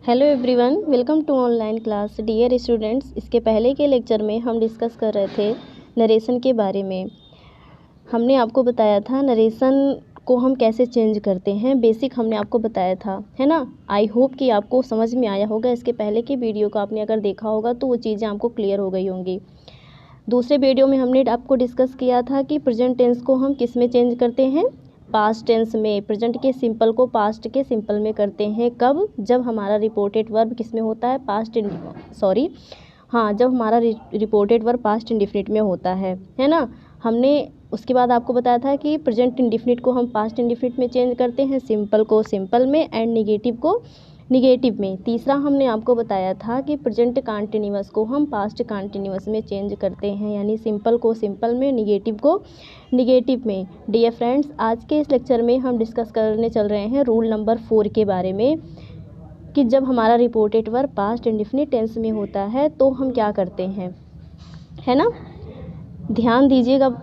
Hello everyone, welcome to online class. Dear students, इसके पहले के लेक्चर में हम डिस्कस कर रहे थे नरेशन के बारे में। हमने आपको बताया था नरेशन को हम कैसे चेंज करते हैं, बेसिक हमने आपको बताया था, है ना। आई होप कि आपको समझ में आया होगा। इसके पहले की वीडियो को आपने अगर देखा होगा तो वो चीज़ें आपको क्लियर हो गई होंगी। दूसरे वीडियो में हमने आपको डिस्कस किया था कि प्रेजेंट टेंस को हम किस में चेंज करते हैं, पास्ट टेंस में। प्रेजेंट के सिंपल को पास्ट के सिंपल में करते हैं। कब? जब हमारा रिपोर्टेड वर्ब किस में होता है, जब हमारा रिपोर्टेड वर्ब पास्ट इंडेफिनिट में होता है ना। हमने उसके बाद आपको बताया था कि प्रेजेंट इंडेफिनिट को हम पास्ट इंडेफिनिट में चेंज करते हैं, सिंपल को सिंपल में एंड निगेटिव को निगेटिव में। तीसरा हमने आपको बताया था कि प्रेजेंट कंटिन्यूअस को हम पास्ट कंटिन्यूअस में चेंज करते हैं, यानी सिंपल को सिंपल में, निगेटिव को निगेटिव में। डियर फ्रेंड्स, आज के इस लेक्चर में हम डिस्कस करने चल रहे हैं रूल नंबर 4 के बारे में कि जब हमारा reported verb past indefinite tense में होता है तो हम क्या करते हैं, है ना। ध्यान दीजिएगा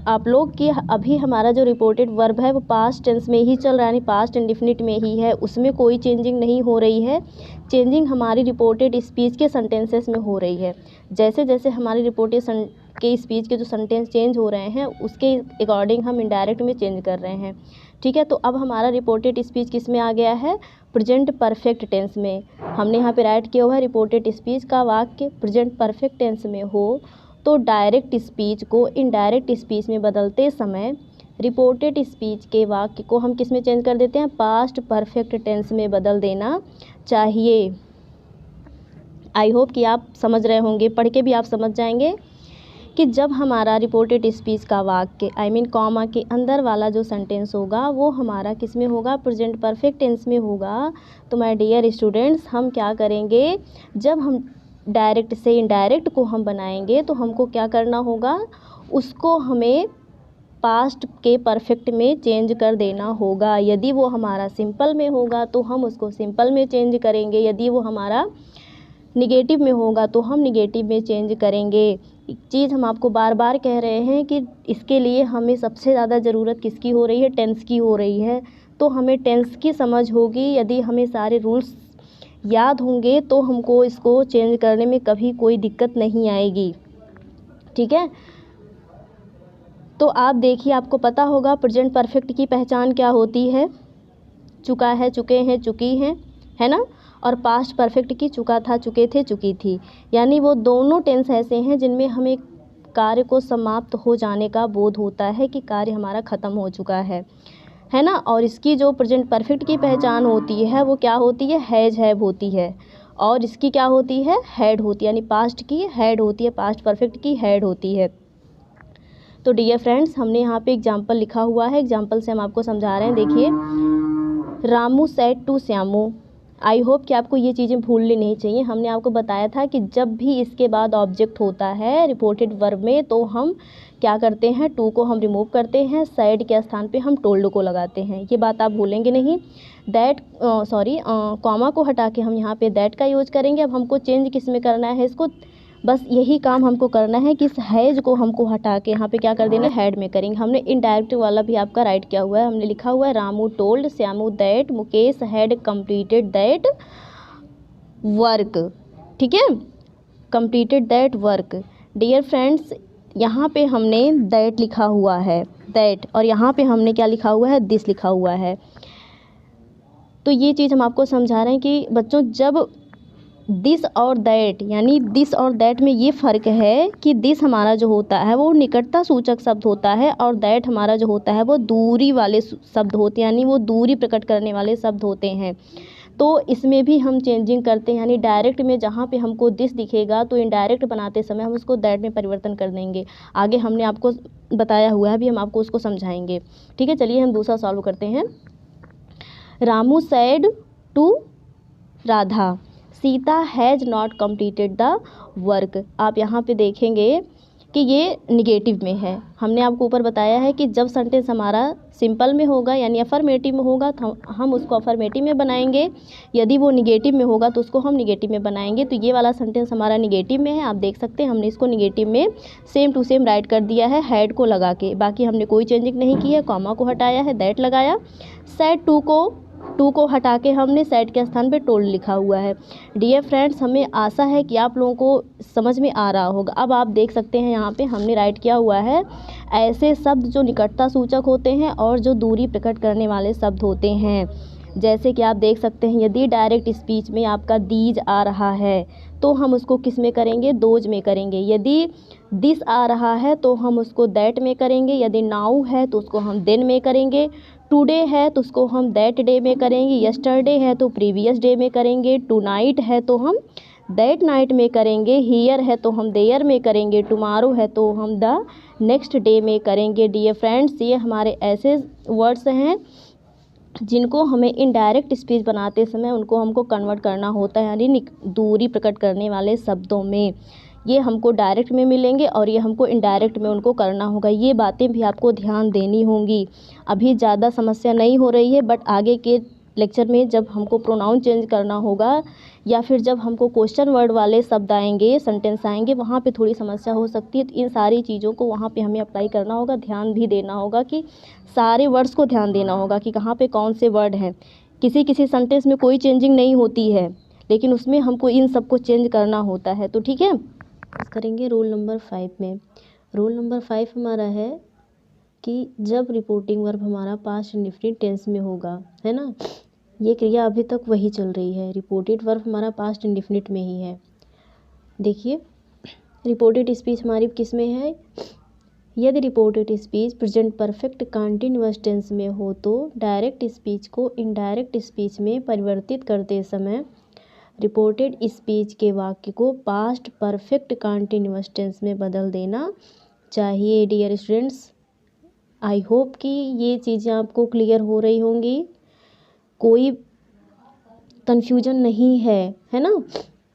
आप लोग कि अभी हमारा जो रिपोर्टेड वर्ब है वो पास्ट टेंस में ही चल रहा है, यानी पास्ट इंडेफिनिट में ही है, उसमें कोई चेंजिंग नहीं हो रही है। चेंजिंग हमारी रिपोर्टेड स्पीच के सेंटेंसेस में हो रही है। जैसे जैसे हमारी रिपोर्टेड के स्पीच के जो सेंटेंस चेंज हो रहे हैं उसके अकॉर्डिंग हम इनडायरेक्ट में चेंज कर रहे हैं, ठीक है। तो अब हमारा रिपोर्टेड स्पीच किस में आ गया है, प्रेजेंट परफेक्ट टेंस में। हमने यहाँ पे राइट किया हुआ है रिपोर्टेड स्पीच का वाक्य प्रेजेंट परफेक्ट टेंस में हो तो डायरेक्ट स्पीच को इनडायरेक्ट स्पीच में बदलते समय रिपोर्टेड स्पीच के वाक्य को हम किस में चेंज कर देते हैं, पास्ट परफेक्ट टेंस में बदल देना चाहिए। आई होप कि आप समझ रहे होंगे, पढ़ के भी आप समझ जाएंगे कि जब हमारा रिपोर्टेड स्पीच का वाक्य कॉमा के अंदर वाला जो सेंटेंस होगा वो हमारा किस में होगा, प्रेजेंट परफेक्ट टेंस में होगा। तो माय डियर स्टूडेंट्स, हम क्या करेंगे, जब हम डायरेक्ट से इनडायरेक्ट को हम बनाएंगे तो हमको क्या करना होगा, उसको हमें पास्ट के परफेक्ट में चेंज कर देना होगा। यदि वो हमारा सिंपल में होगा तो हम उसको सिंपल में चेंज करेंगे, यदि वो हमारा निगेटिव में होगा तो हम निगेटिव में चेंज करेंगे। एक चीज़ हम आपको बार बार कह रहे हैं कि इसके लिए हमें सबसे ज़्यादा ज़रूरत किसकी हो रही है, टेंस की हो रही है। तो हमें टेंस की समझ होगी, यदि हमें सारे रूल्स याद होंगे तो हमको इसको चेंज करने में कभी कोई दिक्कत नहीं आएगी, ठीक है। तो आप देखिए, आपको पता होगा प्रेजेंट परफेक्ट की पहचान क्या होती है, चुका है, चुके हैं, चुकी हैं, है ना। और पास्ट परफेक्ट की चुका था, चुके थे, चुकी थी। यानी वो दोनों टेंस ऐसे हैं जिनमें हमें कार्य को समाप्त हो जाने का बोध होता है कि कार्य हमारा ख़त्म हो चुका है ना। और इसकी जो प्रेजेंट परफेक्ट की पहचान होती है वो क्या होती है, हैज हैव होती है। और इसकी क्या होती है, हैड होती है, यानी पास्ट की हैड होती है, पास्ट परफेक्ट की हैड होती है। तो डियर फ्रेंड्स, हमने यहाँ पे एग्जाम्पल लिखा हुआ है, एग्जाम्पल से हम आपको समझा रहे हैं। देखिए, Ramu said to Shyamu. I hope कि आपको ये चीज़ें भूलनी नहीं चाहिए। हमने आपको बताया था कि जब भी इसके बाद ऑब्जेक्ट होता है रिपोर्टेड वर्ब में तो हम क्या करते हैं, टू को हम रिमूव करते हैं, सैड के स्थान पे हम टोल्ड को लगाते हैं। ये बात आप भूलेंगे नहीं। कॉमा को हटा के हम यहाँ पे दैट का यूज करेंगे। अब हमको चेंज किस में करना है, इसको बस यही काम हमको करना है कि इस हैज को हमको हटा के यहाँ पे क्या कर देना, हैड में करेंगे। हमने इनडायरेक्ट वाला भी आपका राइट किया हुआ है, हमने लिखा हुआ है Ramu told Shyamu that Mukesh had completed that work, ठीक है, completed that work. Dear friends, यहाँ पे हमने दैट लिखा हुआ है, दैट, और यहाँ पे हमने क्या लिखा हुआ है, दिस लिखा हुआ है। तो ये चीज़ हम आपको समझा रहे हैं कि बच्चों, जब दिस और दैट, यानी दिस और दैट में ये फ़र्क है कि दिस हमारा जो होता है वो निकटता सूचक शब्द होता है और दैट हमारा जो होता है वो दूरी वाले शब्द होते हैं, यानी वो दूरी प्रकट करने वाले शब्द होते हैं। तो इसमें भी हम चेंजिंग करते हैं, यानी डायरेक्ट में जहाँ पे हमको दिस दिखेगा तो इनडायरेक्ट बनाते समय हम उसको दैट में परिवर्तन कर देंगे। आगे हमने आपको बताया हुआ है, अभी हम आपको उसको समझाएंगे, ठीक है। चलिए हम दूसरा सॉल्व करते हैं। Ramu said to Radha Sita has not completed the work. आप यहाँ पे देखेंगे कि ये निगेटिव में है। हमने आपको ऊपर बताया है कि जब सेंटेंस हमारा सिंपल में होगा यानी अफर्मेटिव में होगा तो हम उसको अफर्मेटिव में बनाएंगे, यदि वो निगेटिव में होगा तो उसको हम निगेटिव में बनाएंगे। तो ये वाला सेंटेंस हमारा निगेटिव में है, आप देख सकते हैं हमने इसको निगेटिव में सेम टू सेम राइट कर दिया है हैड को लगा के, बाकी हमने कोई चेंजिंग नहीं की है। कॉमा को हटाया है, दैट लगाया, सैड टू को टू को हटा के हमने सेड के स्थान पे टोल्ड लिखा हुआ है। डियर फ्रेंड्स, हमें आशा है कि आप लोगों को समझ में आ रहा होगा। अब आप देख सकते हैं यहाँ पे हमने राइट किया हुआ है ऐसे शब्द जो निकटता सूचक होते हैं और जो दूरी प्रकट करने वाले शब्द होते हैं। जैसे कि आप देख सकते हैं, यदि डायरेक्ट स्पीच में आपका दीज आ रहा है तो हम उसको किस में करेंगे, दोज में करेंगे। यदि दिस आ रहा है तो हम उसको दैट में करेंगे। यदि नाउ है तो उसको हम देन में करेंगे। टुडे है तो उसको हम दैट डे में करेंगे। यस्टरडे है तो प्रीवियस डे में करेंगे। टू नाइट है तो हम दैट नाइट में करेंगे। हियर है तो हम देयर में करेंगे। टुमारो है तो हम द नेक्स्ट डे में करेंगे। डियर फ्रेंड्स, ये हमारे ऐसे वर्ड्स हैं जिनको हमें इनडायरेक्ट स्पीच बनाते समय उनको हमको कन्वर्ट करना होता है, यानी दूरी प्रकट करने वाले शब्दों में। ये हमको डायरेक्ट में मिलेंगे और ये हमको इनडायरेक्ट में उनको करना होगा। ये बातें भी आपको ध्यान देनी होंगी। अभी ज़्यादा समस्या नहीं हो रही है, बट आगे के लेक्चर में जब हमको प्रोनाउन चेंज करना होगा या फिर जब हमको क्वेश्चन वर्ड वाले शब्द आएंगे, सेंटेंस आएंगे, वहाँ पे थोड़ी समस्या हो सकती है। तो इन सारी चीज़ों को वहाँ पे हमें अप्लाई करना होगा। ध्यान भी देना होगा कि सारे वर्ड्स को ध्यान देना होगा कि कहाँ पे कौन से वर्ड हैं। किसी किसी सेंटेंस में कोई चेंजिंग नहीं होती है, लेकिन उसमें हमको इन सब को चेंज करना होता है। तो ठीक है, करेंगे रोल नंबर 5 में। रोल नंबर 5 हमारा है कि जब रिपोर्टिंग वर्ब हमारा पास्ट इंडेफिनिट टेंस में होगा, है ना। ये क्रिया अभी तक वही चल रही है। रिपोर्टेड वर्ब हमारा पास्ट इंडेफिनिट में ही है। देखिए, रिपोर्टेड स्पीच हमारी किस में है। यदि reported speech present perfect continuous tense में हो तो डायरेक्ट स्पीच को इनडायरेक्ट स्पीच में परिवर्तित करते समय रिपोर्टेड स्पीच के वाक्य को पास्ट परफेक्ट कंटीन्यूअस टेंस में बदल देना चाहिए। डियर स्टूडेंट्स, आई होप कि ये चीज़ें आपको क्लियर हो रही होंगी, कोई कन्फ्यूजन नहीं है ना।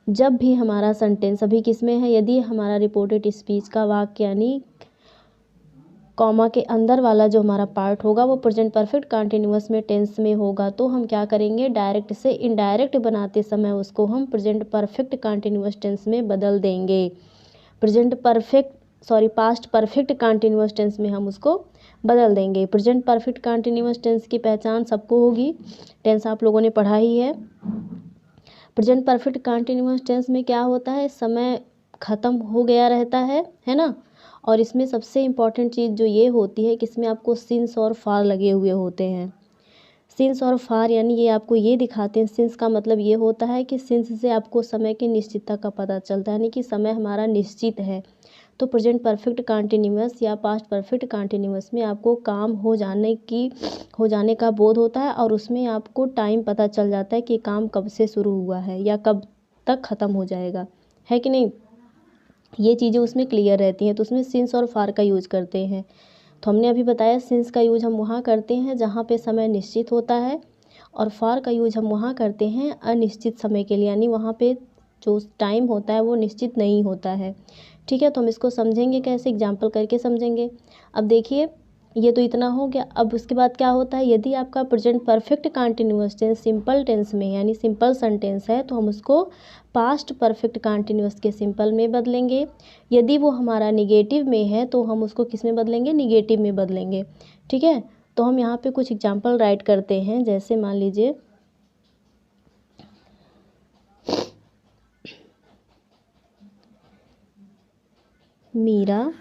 जब भी हमारा सेंटेंस अभी किस में है, यदि हमारा रिपोर्टेड स्पीच का वाक्य यानी कॉमा के अंदर वाला जो हमारा पार्ट होगा वो प्रेजेंट परफेक्ट कंटिन्यूअस में टेंस में होगा, तो हम क्या करेंगे, डायरेक्ट से इनडायरेक्ट बनाते समय उसको हम प्रेजेंट परफेक्ट कंटिन्यूअस टेंस में बदल देंगे। पास्ट परफेक्ट कंटिन्यूअस टेंस में हम उसको बदल देंगे। प्रेजेंट परफेक्ट कंटिन्यूअस टेंस की पहचान सबको होगी, टेंस आप लोगों ने पढ़ा ही है। प्रेजेंट परफेक्ट कंटिन्यूअस टेंस में क्या होता है, समय ख़त्म हो गया रहता है ना। और इसमें सबसे इम्पॉर्टेंट चीज़ जो ये होती है कि इसमें आपको सिंस और फार लगे हुए होते हैं। सिंस और फार यानी ये आपको ये दिखाते हैं, सिंस का मतलब ये होता है कि सिंस से आपको समय की निश्चितता का पता चलता है, यानी कि समय हमारा निश्चित है। तो प्रेजेंट परफेक्ट कंटिन्यूअस या पास्ट परफेक्ट कंटिन्यूअस में आपको काम हो जाने का बोध होता है और उसमें आपको टाइम पता चल जाता है कि काम कब से शुरू हुआ है या कब तक ख़त्म हो जाएगा, है कि नहीं। ये चीज़ें उसमें क्लियर रहती हैं। तो उसमें सिंस और फार का यूज़ करते हैं। तो हमने अभी बताया सिंस का यूज हम वहाँ करते हैं जहाँ पे समय निश्चित होता है, और फार का यूज हम वहाँ करते हैं अनिश्चित समय के लिए, यानी वहाँ पे जो टाइम होता है वो निश्चित नहीं होता है। ठीक है, तो हम इसको समझेंगे कैसे, एग्जाम्पल करके समझेंगे। अब देखिए, ये तो इतना हो गया। अब उसके बाद क्या होता है, यदि आपका present perfect continuous tense simple tense में यानी सिंपल सेंटेंस है तो हम उसको पास्ट परफेक्ट कंटिन्यूअस के सिंपल में बदलेंगे। यदि वो हमारा निगेटिव में है तो हम उसको किस में बदलेंगे, निगेटिव में बदलेंगे। ठीक है, तो हम यहाँ पे कुछ एग्जाम्पल राइट करते हैं। जैसे मान लीजिए, मीरा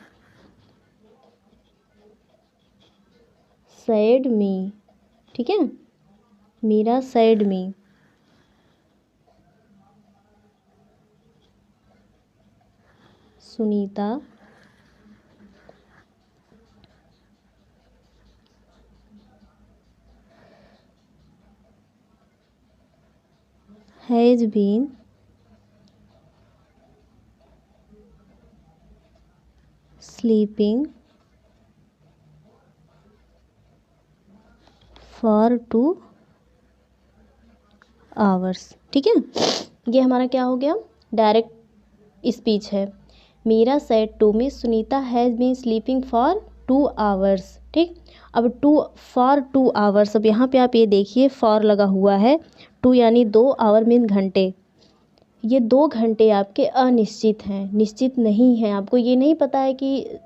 सैड मी, ठीक है, Meera said me. Sunita has been sleeping for 2 hours. ठीक है, ये हमारा क्या हो गया, डायरेक्ट स्पीच है। Meera said to me Sunita has been sleeping for 2 hours. ठीक, अब फॉर 2 आवर्स, अब यहाँ पे आप ये देखिए फॉर लगा हुआ है, 2 यानी 2 आवर मीन घंटे। ये 2 घंटे आपके अनिश्चित हैं, निश्चित नहीं है। आपको ये नहीं पता है कि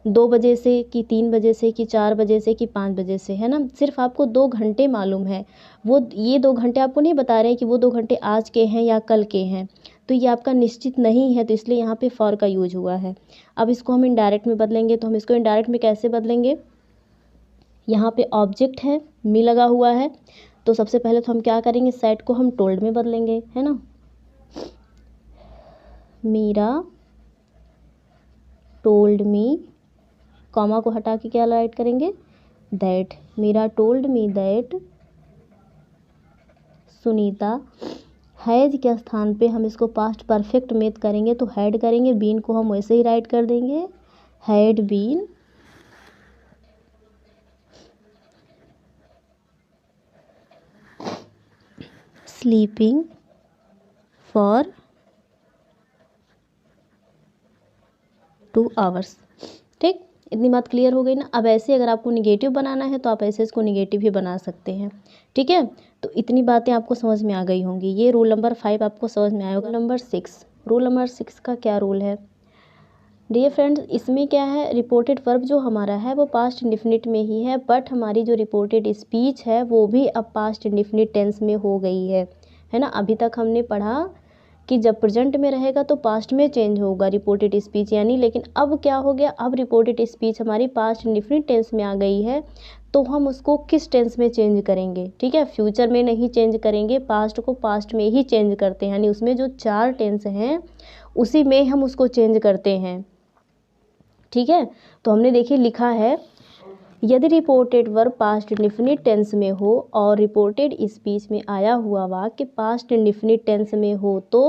2 बजे से कि 3 बजे से कि 4 बजे से कि 5 बजे से, है ना। सिर्फ आपको 2 घंटे मालूम है, वो ये 2 घंटे आपको नहीं बता रहे हैं कि वो 2 घंटे आज के हैं या कल के हैं, तो ये आपका निश्चित नहीं है, तो इसलिए यहाँ पे फॉर का यूज हुआ है। अब इसको हम इनडायरेक्ट में बदलेंगे, तो हम इसको इनडायरेक्ट में कैसे बदलेंगे, यहाँ पे ऑब्जेक्ट है, मी लगा हुआ है, तो सबसे पहले तो हम क्या करेंगे, सेट को हम टोल्ड में बदलेंगे, है ना। मीरा टोल्ड मी, कॉमा को हटा के क्या राइट करेंगे, that. Meera told me that Sunita has के स्थान पे हम इसको पास्ट परफेक्ट में करेंगे तो हैड करेंगे, बीन को हम वैसे ही राइट कर देंगे, had been sleeping for 2 hours. ठीक, इतनी बात क्लियर हो गई ना। अब ऐसे अगर आपको निगेटिव बनाना है तो आप ऐसे इसको निगेटिव ही बना सकते हैं, ठीक है। तो इतनी बातें आपको समझ में आ गई होंगी। ये रूल नंबर 5 आपको समझ में आया होगा। रूल नंबर 6 का क्या रूल है डियर फ्रेंड्स, इसमें क्या है, रिपोर्टेड वर्ब जो हमारा है वो पास्ट इंडिफिनिट में ही है, बट हमारी जो रिपोर्टेड स्पीच है वो भी अब पास्ट इंडिफिनिट टेंस में हो गई है ना। अभी तक हमने पढ़ा कि जब प्रेजेंट में रहेगा तो पास्ट में चेंज होगा रिपोर्टेड स्पीच यानी, लेकिन अब क्या हो गया, अब रिपोर्टेड स्पीच हमारी पास्ट इंडिफिनिट टेंस में आ गई है, तो हम उसको किस टेंस में चेंज करेंगे, ठीक है। फ्यूचर में नहीं चेंज करेंगे, पास्ट को पास्ट में ही चेंज करते हैं, यानी उसमें जो 4 टेंस हैं उसी में हम उसको चेंज करते हैं, ठीक है। तो हमने देखिए लिखा है, यदि reported verb past indefinite tense में हो और रिपोर्टेड स्पीच में आया हुआ वाक्य पास्ट इंडिफिनिट टेंस में हो तो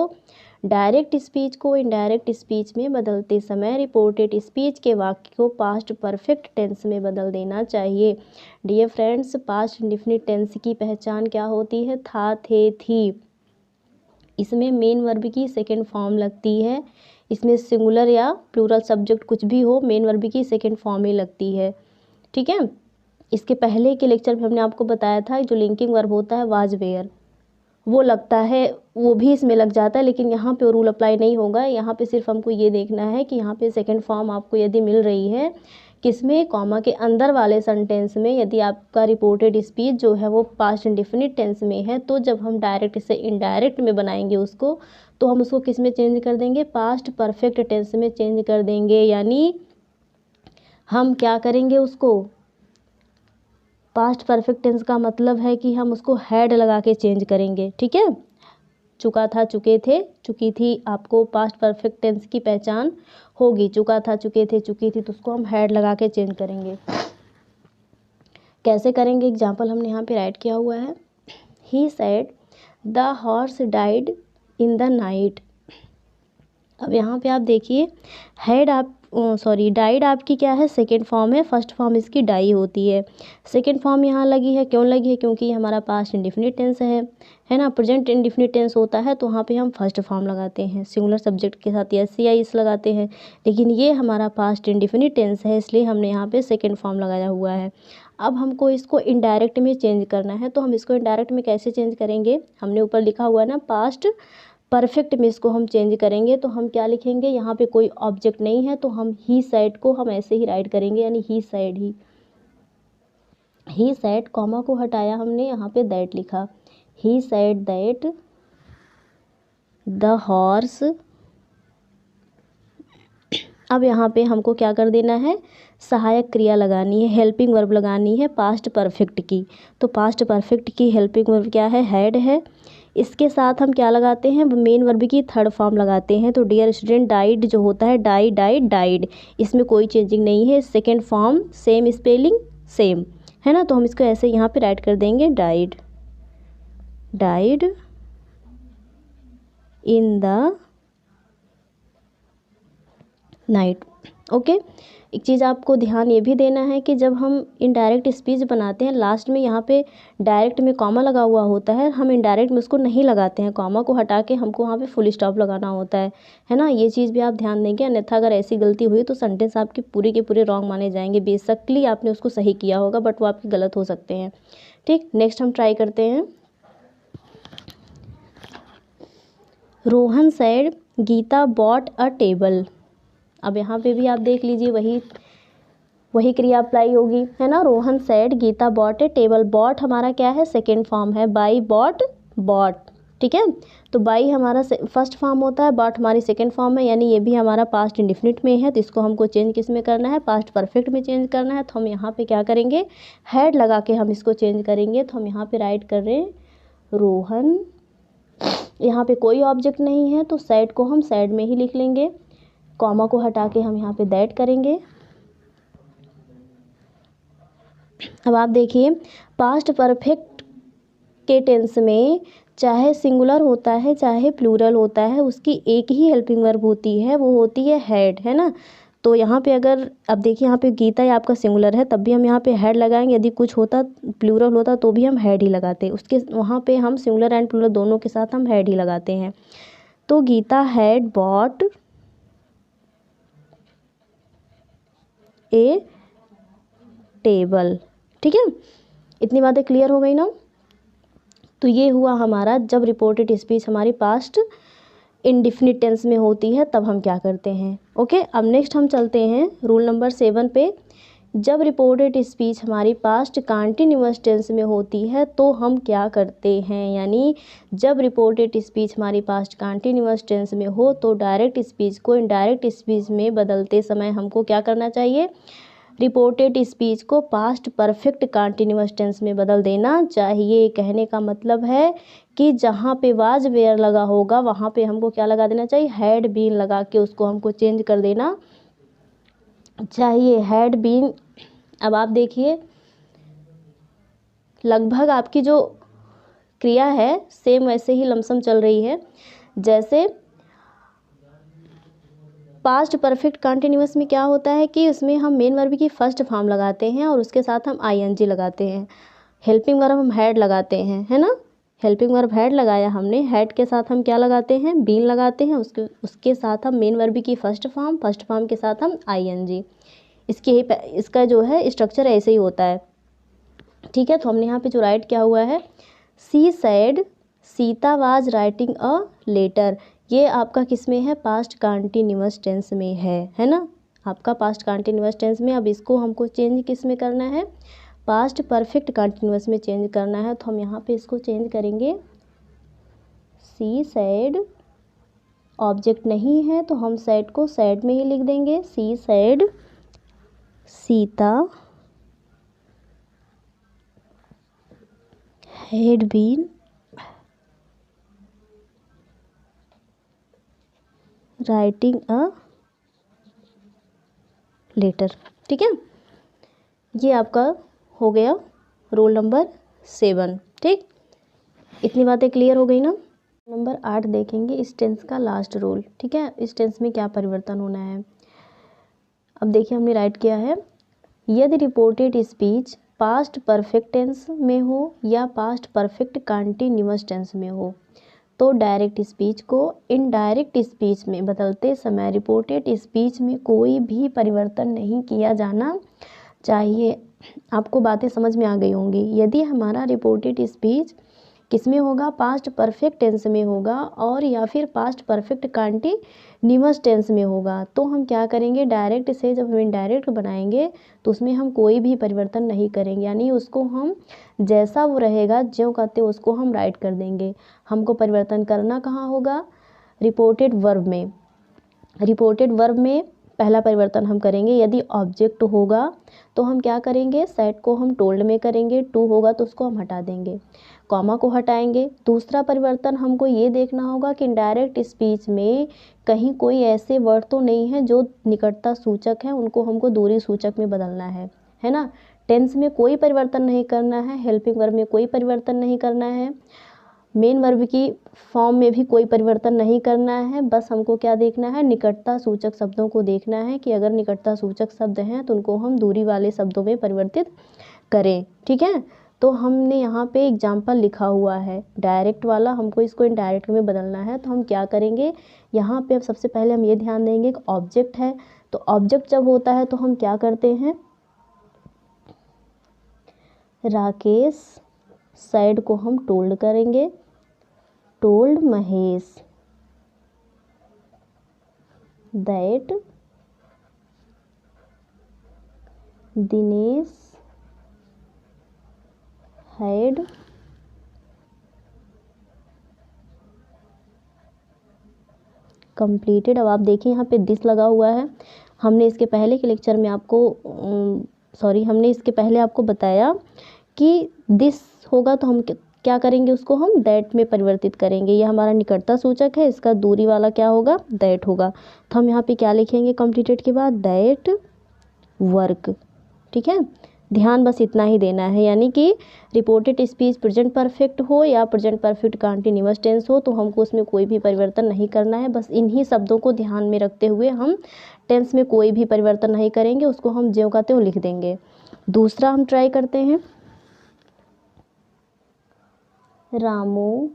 डायरेक्ट स्पीच को इनडायरेक्ट स्पीच में बदलते समय रिपोर्टेड स्पीच के वाक्य को पास्ट परफेक्ट टेंस में बदल देना चाहिए। Dear friends, past indefinite tense की पहचान क्या होती है, था, थे, थी। इसमें मेन वर्ब की सेकेंड फॉर्म लगती है, इसमें सिंगुलर या प्लूरल सब्जेक्ट कुछ भी हो, मेन वर्ब की सेकेंड फॉर्म ही लगती है, ठीक है। इसके पहले के लेक्चर में हमने आपको बताया था जो लिंकिंग वर्ब होता है वाज वेयर, वो लगता है, वो भी इसमें लग जाता है, लेकिन यहाँ पे रूल अप्लाई नहीं होगा। यहाँ पे सिर्फ हमको ये देखना है कि यहाँ पे सेकंड फॉर्म आपको यदि मिल रही है किसमें, कॉमा के अंदर वाले सेंटेंस में, यदि आपका रिपोर्टेड स्पीच जो है वो पास्ट इंडिफिनिट टेंस में है, तो जब हम डायरेक्ट से इनडायरेक्ट में बनाएंगे उसको, तो हम उसको किस में चेंज कर देंगे, पास्ट परफेक्ट टेंस में चेंज कर देंगे। यानी हम क्या करेंगे, उसको पास्ट परफेक्ट टेंस का मतलब है कि हम उसको हैड लगा के चेंज करेंगे, ठीक है। चुका था, चुके थे, चुकी थी, आपको पास्ट परफेक्ट टेंस की पहचान होगी। चुका था, चुके थे, चुकी थी, तो उसको हम हैड लगा के चेंज करेंगे। कैसे करेंगे, एग्जाम्पल हमने यहाँ पे राइट किया हुआ है, he said the horse died in the night. अब यहाँ पे आप देखिए, हैड आप डाइड आपकी क्या है, सेकेंड फॉर्म है, फर्स्ट फॉर्म इसकी डाई होती है। सेकेंड फॉर्म यहाँ लगी है, क्यों लगी है, क्योंकि ये हमारा पास्ट इंडिफिनिट टेंस है ना। प्रेजेंट इंडिफिनिट टेंस होता है तो वहाँ पे हम फर्स्ट फॉर्म लगाते हैं, सिंगुलर सब्जेक्ट के साथ एस या इस लगाते हैं, लेकिन ये हमारा पास्ट इंडिफिनिट टेंस है, इसलिए हमने यहाँ पे सेकेंड फॉर्म लगाया हुआ है। अब हमको इसको इनडायरेक्ट में चेंज करना है, तो हम इसको इनडायरेक्ट में कैसे चेंज करेंगे, हमने ऊपर लिखा हुआ है ना, पास्ट परफेक्ट में इसको हम चेंज करेंगे। तो हम क्या लिखेंगे, यहाँ पे कोई ऑब्जेक्ट नहीं है तो हम ही साइड को हम ऐसे ही राइट करेंगे, यानी ही साइड ही साइड, कॉमा को हटाया हमने, यहाँ पे दैट लिखा, ही साइड दैट द हॉर्स। अब यहाँ पे हमको क्या कर देना है, सहायक क्रिया लगानी है, हेल्पिंग वर्ब लगानी है पास्ट परफेक्ट की। तो पास्ट परफेक्ट की हेल्पिंग वर्ब क्या है, हैड है। इसके साथ हम क्या लगाते हैं, मेन वर्ब की थर्ड फॉर्म लगाते हैं। तो डियर स्टूडेंट, डाइड जो होता है, डाइड, इसमें कोई चेंजिंग नहीं है, second form same, spelling same, है ना। तो हम इसको ऐसे यहाँ पे राइट कर देंगे, died in the night. Okay, एक चीज़ आपको ध्यान ये भी देना है कि जब हम इनडायरेक्ट स्पीच बनाते हैं, लास्ट में यहाँ पे डायरेक्ट में कॉमा लगा हुआ होता है, हम इनडायरेक्ट में उसको नहीं लगाते हैं, कॉमा को हटा के हमको वहाँ पे फुल स्टॉप लगाना होता है ना। ये चीज़ भी आप ध्यान देंगे, अन्यथा अगर ऐसी गलती हुई तो सेंटेंस आपके पूरे के पूरे रॉन्ग माने जाएंगे। बेसिकली आपने उसको सही किया होगा बट वो आपके गलत हो सकते हैं, ठीक। नेक्स्ट हम ट्राई करते हैं, Rohan said Geeta bought a table. अब यहाँ पे भी आप देख लीजिए, वही वही क्रिया अप्लाई होगी, है ना। Rohan said Geeta bought a table. Bought हमारा क्या है, सेकेंड फॉर्म है, बाई बॉट बॉट, ठीक है। तो बाई हमारा फर्स्ट फॉर्म होता है, बॉट हमारी सेकेंड फॉर्म है, यानी ये भी हमारा पास्ट इंडिफिनिट में है। तो इसको हमको चेंज किस में करना है, पास्ट परफेक्ट में चेंज करना है। तो हम यहाँ पे क्या करेंगे, हैड लगा के हम इसको चेंज करेंगे। तो हम यहाँ पे राइट कर रहे हैं रोहन, यहाँ पे कोई ऑब्जेक्ट नहीं है तो सैड को हम सैड में ही लिख लेंगे, कॉमा को हटा के हम यहाँ पे दैट करेंगे। अब आप देखिए पास्ट परफेक्ट के टेंस में चाहे सिंगुलर होता है चाहे प्लूरल होता है, उसकी एक ही हेल्पिंग वर्ब होती है, वो होती है हैड, है ना। तो यहाँ पे अगर अब देखिए यहाँ पे गीता या आपका सिंगुलर है तब भी हम यहाँ पे हैड लगाएंगे, यदि कुछ होता प्लूरल होता तो भी हम हैड ही लगाते, उसके वहाँ पे हम सिंगुलर एंड प्लूरल दोनों के साथ हम हैड ही लगाते हैं। तो Geeta had bought a table, ठीक है। इतनी बातें क्लियर हो गई ना। तो ये हुआ हमारा जब रिपोर्टेड स्पीच हमारी पास्ट इंडिफिनिट टेंस में होती है तब हम क्या करते हैं। ओके, अब नेक्स्ट हम चलते हैं रूल नंबर 7 पे। जब रिपोर्टेड स्पीच हमारी पास्ट कंटीन्यूअस टेंस में होती है तो हम क्या करते हैं, यानी जब रिपोर्टेड स्पीच हमारी पास्ट कंटीन्यूअस टेंस में हो तो डायरेक्ट स्पीच को इनडायरेक्ट स्पीच में बदलते समय हमको क्या करना चाहिए, रिपोर्टेड स्पीच को पास्ट परफेक्ट कंटीन्यूअस टेंस में बदल देना चाहिए। कहने का मतलब है कि जहाँ पे वाज वेयर लगा होगा वहाँ पे हमको क्या लगा देना चाहिए, हैड बीन लगा के उसको हमको चेंज कर देना चाहिए, हैड बीन। अब आप देखिए लगभग आपकी जो क्रिया है सेम वैसे ही लमसम चल रही है। जैसे पास्ट परफेक्ट कंटिन्यूअस में क्या होता है कि उसमें हम मेन वर्ब की फर्स्ट फॉर्म लगाते हैं और उसके साथ हम आईएनजी लगाते हैं, हेल्पिंग वर्ब हम हैड लगाते हैं, है ना। हेल्पिंग वर्ब हैड लगाया हमने, हैड के साथ हम क्या लगाते हैं, बीन लगाते हैं, उसके साथ हम मेन वर्ब की फर्स्ट फॉर्म के साथ हम आईएनजी। इसका जो है स्ट्रक्चर ऐसे ही होता है, ठीक है। तो हमने यहाँ पे जो राइट किया हुआ है, she said Sita was writing a letter, ये आपका किस में है, पास्ट कंटिन्यूअस टेंस में है ना, आपका पास्ट कंटिन्यूअस टेंस में। अब इसको हमको चेंज किस में करना है, पास्ट परफेक्ट कंटिन्यूअस में चेंज करना है। तो हम यहाँ पे इसको चेंज करेंगे, सी सैड, ऑब्जेक्ट नहीं है तो हम सैड को सैड में ही लिख देंगे, she said Sita had been writing a letter, ठीक है। ये आपका हो गया रोल नंबर 7, ठीक। इतनी बातें क्लियर हो गई ना। नंबर 8 देखेंगे, इस टेंस का लास्ट रूल, ठीक है। इस टेंस में क्या परिवर्तन होना है। अब देखिए हमने राइट किया है, यदि reported speech past perfect tense में हो या पास्ट परफेक्ट कंटिन्यूअस टेंस में हो तो डायरेक्ट स्पीच को इनडायरेक्ट स्पीच में बदलते समय रिपोर्टेड स्पीच में कोई भी परिवर्तन नहीं किया जाना चाहिए। आपको बातें समझ में आ गई होंगी। यदि हमारा रिपोर्टेड स्पीच किस में होगा, पास्ट परफेक्ट टेंस में होगा और या फिर पास्ट परफेक्ट कंटिन्यूअस टेंस में होगा तो हम क्या करेंगे, डायरेक्ट से जब हम इनडायरेक्ट बनाएंगे तो उसमें हम कोई भी परिवर्तन नहीं करेंगे, यानी उसको हम जैसा वो रहेगा ज्यों कहते उसको हम राइट कर देंगे। हमको परिवर्तन करना कहाँ होगा, रिपोर्टेड वर्ब में। रिपोर्टेड वर्ब में पहला परिवर्तन हम करेंगे, यदि ऑब्जेक्ट होगा तो हम क्या करेंगे, सेट को हम टोल्ड में करेंगे, टू होगा तो उसको हम हटा देंगे, कॉमा को हटाएंगे। दूसरा परिवर्तन हमको ये देखना होगा कि इनडायरेक्ट स्पीच में कहीं कोई ऐसे वर्ड तो नहीं है जो निकटता सूचक है, उनको हमको दूरी सूचक में बदलना है ना। टेंस में कोई परिवर्तन नहीं करना है, हेल्पिंग वर्ब में कोई परिवर्तन नहीं करना है, मेन वर्ब की फॉर्म में भी कोई परिवर्तन नहीं करना है। बस हमको क्या देखना है, निकटता सूचक शब्दों को देखना है कि अगर निकटता सूचक शब्द हैं तो उनको हम दूरी वाले शब्दों में परिवर्तित करें, ठीक है। तो हमने यहाँ पे एग्जाम्पल लिखा हुआ है डायरेक्ट वाला, हमको इसको इनडायरेक्ट में बदलना है। तो हम क्या करेंगे, यहाँ पे अब सबसे पहले हम ये ध्यान देंगे कि ऑब्जेक्ट है, तो ऑब्जेक्ट जब होता है तो हम क्या करते हैं, राकेश सैड को हम टोल्ड करेंगे, told Mahesh that Dinesh had completed. अब आप देखिए यहाँ पे दिस लगा हुआ है। हमने इसके पहले के लेक्चर में हमने इसके पहले आपको बताया कि दिस होगा तो हम क्या करेंगे, उसको हम दैट में परिवर्तित करेंगे। ये हमारा निकटता सूचक है, इसका दूरी वाला क्या होगा, दैट होगा। तो हम यहाँ पे क्या लिखेंगे कंप्लीटेड के बाद, दैट वर्क। ठीक है, ध्यान बस इतना ही देना है, यानी कि रिपोर्टेड स्पीच प्रेजेंट परफेक्ट हो या प्रेजेंट परफेक्ट कंटीन्यूअस टेंस हो तो हमको उसमें कोई भी परिवर्तन नहीं करना है। बस इन्हीं शब्दों को ध्यान में रखते हुए हम टेंस में कोई भी परिवर्तन नहीं करेंगे, उसको हम ज्यों का त्यों लिख देंगे। दूसरा हम ट्राई करते हैं, Ramu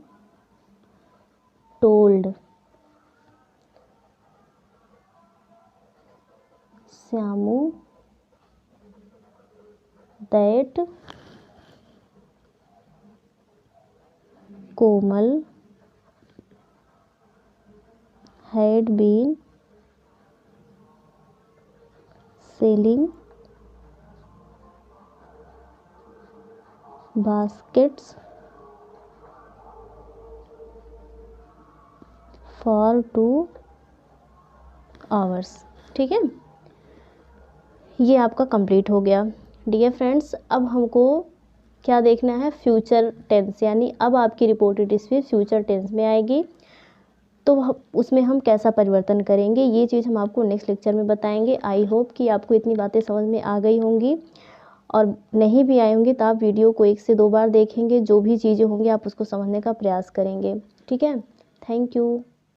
told Shyamu that Komal had been selling baskets for 2 hours। ठीक है, ये आपका कंप्लीट हो गया। डियर फ्रेंड्स, अब हमको क्या देखना है, फ्यूचर टेंस, यानी अब आपकी रिपोर्टेड स्पीच फ्यूचर टेंस में आएगी तो उसमें हम कैसा परिवर्तन करेंगे, ये चीज़ हम आपको नेक्स्ट लेक्चर में बताएंगे। आई होप कि आपको इतनी बातें समझ में आ गई होंगी, और नहीं भी आई होंगी तो आप वीडियो को 1 से 2 बार देखेंगे, जो भी चीज़ें होंगी आप उसको समझने का प्रयास करेंगे। ठीक है, थैंक यू।